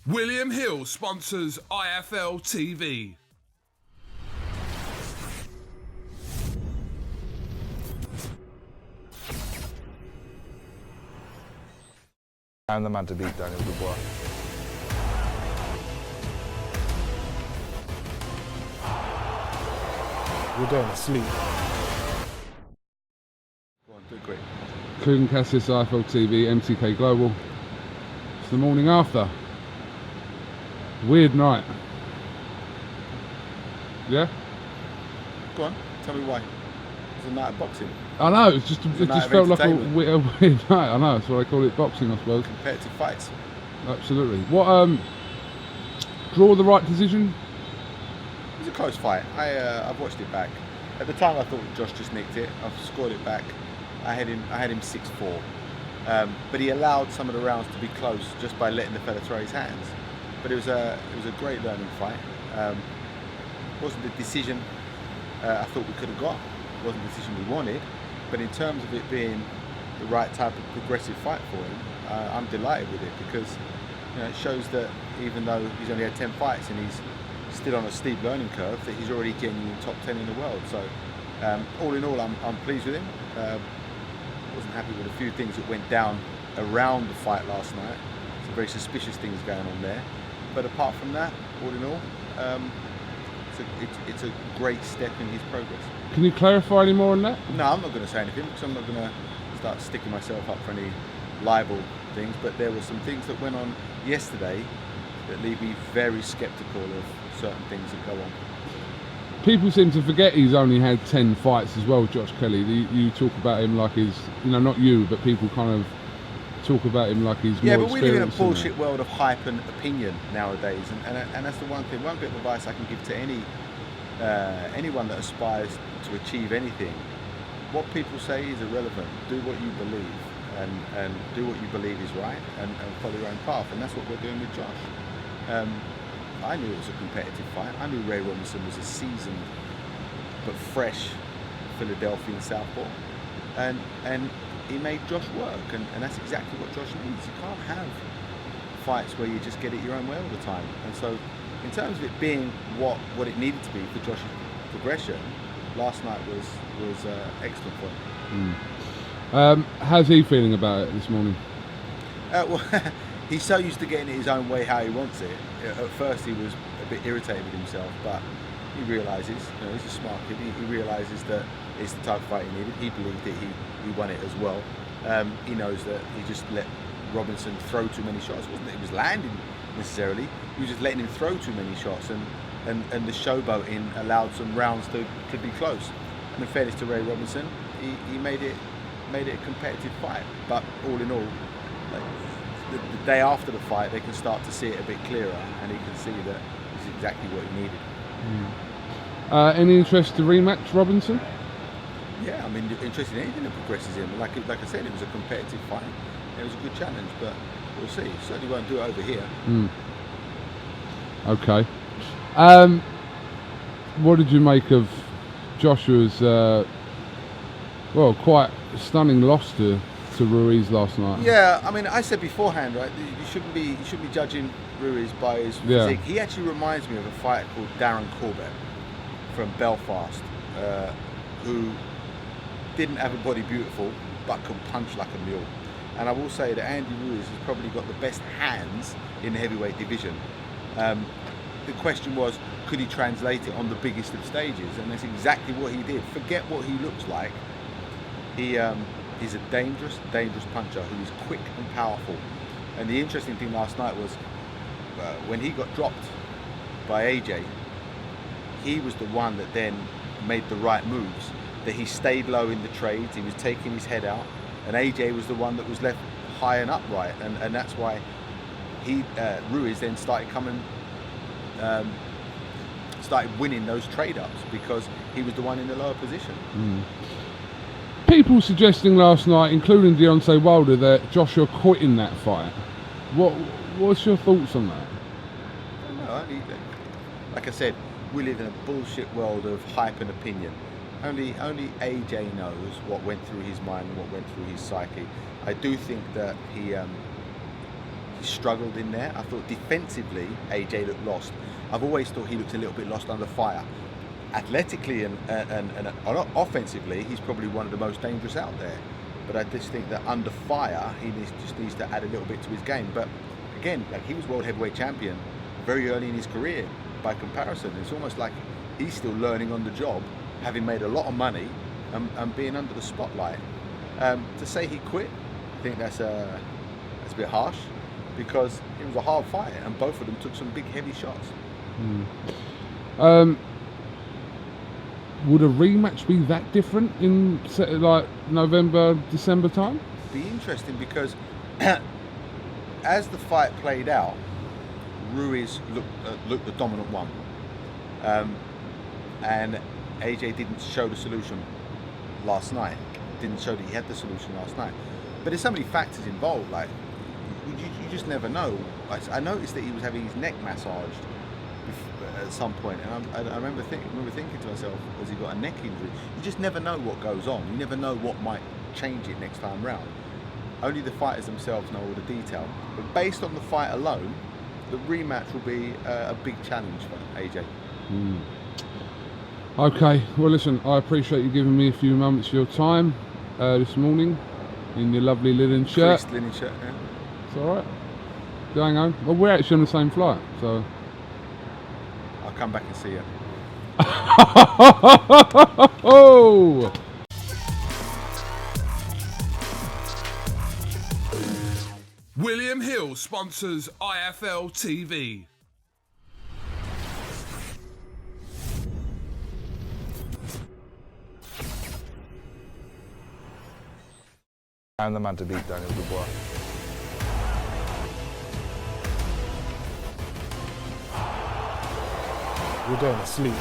William Hill sponsors IFL TV. I'm the man to beat Daniel Dubois. You're going to sleep. Go on, do it quick. KUGAN, CASSIUS, IFL TV, MTK Global. It's the morning after. Weird night. Yeah? Go on, tell me why. It's a night of boxing. I know, it just felt like a weird night. I know, that's why they call it boxing, I suppose. Competitive fights. Absolutely. What, draw the right decision? It was a close fight. I've watched it back. At the time I thought Josh just nicked it. I've scored it back. I had him 6-4. But he allowed some of the rounds to be close just by letting the fella throw his hands. But it was a great learning fight. Wasn't the decision I thought we could have got. Wasn't the decision we wanted. But in terms of it being the right type of progressive fight for him, I'm delighted with it because it shows that even though he's only had 10 fights and he's still on a steep learning curve, that he's already genuine top 10 in the world. So all in all, I'm pleased with him. Wasn't happy with a few things that went down around the fight last night. Some very suspicious things going on there. But apart from that, all in all, it's a great step in his progress. Can you clarify any more on that? No, I'm not going to say anything because I'm not going to start sticking myself up for any libel things. But there were some things that went on yesterday that leave me very sceptical of certain things that go on. People seem to forget he's only had 10 fights as well, Josh Kelly. You talk about him like he's, not you, but people kind of talk about him like he's more experienced. Yeah, but we live in a bullshit world of hype and opinion nowadays, and that's the one thing. One bit of advice I can give to anyone that aspires to achieve anything. What people say is irrelevant. Do what you believe, and do what you believe is right, and follow your own path, and that's what we're doing with Josh. I knew it was a competitive fight. I knew Ray Robinson was a seasoned but fresh Philadelphian southpaw, and he made Josh work, and that's exactly what Josh needs. You can't have fights where you just get it your own way all the time. And so, in terms of it being what it needed to be for Josh's progression, last night was excellent for him. How's he feeling about it this morning? Well, he's so used to getting it his own way how he wants it. At first he was a bit irritated with himself, but he realises, he's a smart kid, he realises that it's the type of fight he needed. He believed that he won it as well. He knows that he just let Robinson throw too many shots. It wasn't that he was landing necessarily, he was just letting him throw too many shots, and the showboating allowed some rounds to be close. And in fairness to Ray Robinson, he made it a competitive fight. But all in all, the day after the fight, they can start to see it a bit clearer, and he can see that this is exactly what he needed. Any interest to rematch Robinson? Yeah, I mean, interested in anything that progresses him. Like I said, it was a competitive fight. It was a good challenge, but we'll see. Certainly won't do it over here. Okay. What did you make of Joshua's, quite stunning loss to Ruiz last night? Yeah, I mean, I said beforehand, right? You shouldn't be judging Ruiz by his physique. He actually reminds me of a fighter called Darren Corbett from Belfast, who didn't have a body beautiful, but could punch like a mule. And I will say that Andy Ruiz has probably got the best hands in the heavyweight division. The question was, could he translate it on the biggest of stages? And that's exactly what he did. Forget what he looks like. He's a dangerous puncher who is quick and powerful. And the interesting thing last night was when he got dropped by AJ, he was the one that then made the right moves. That he stayed low in the trades, he was taking his head out, and AJ was the one that was left high and upright, and that's why Ruiz then started winning those trade-ups, because he was the one in the lower position. People suggesting last night, including Deontay Wilder, that Joshua quitting that fight. What's your thoughts on that? No, like I said, we live in a bullshit world of hype and opinion. Only AJ knows what went through his mind and what went through his psyche. I do think that he struggled in there. I thought defensively, AJ looked lost. I've always thought he looked a little bit lost under fire. Athletically and offensively, he's probably one of the most dangerous out there. But I just think that under fire, he just needs to add a little bit to his game. But again, like, he was world heavyweight champion very early in his career. By comparison, it's almost like he's still learning on the job, having made a lot of money and being under the spotlight. To say he quit, I think that's a bit harsh, because it was a hard fight and both of them took some big heavy shots. Would a rematch be that different in like November, December time? Be interesting, because as the fight played out, Ruiz looked the dominant one, and AJ didn't show the solution last night. Didn't show that he had the solution last night. But there's so many factors involved. Like, you just never know. I noticed that he was having his neck massaged at some point, and I remember thinking to myself, has he got a neck injury? You just never know what goes on. You never know what might change it next time round. Only the fighters themselves know all the detail. But based on the fight alone, the rematch will be a big challenge for AJ. Okay, well listen, I appreciate you giving me a few moments of your time this morning in your lovely linen shirt. Creased linen shirt, yeah. It's alright. Going home. Well, we're actually on the same flight, so... I'll come back and see you. Oh! William Hill sponsors IFL TV. I'm the man to beat Daniel Dubois. You're going to sleep.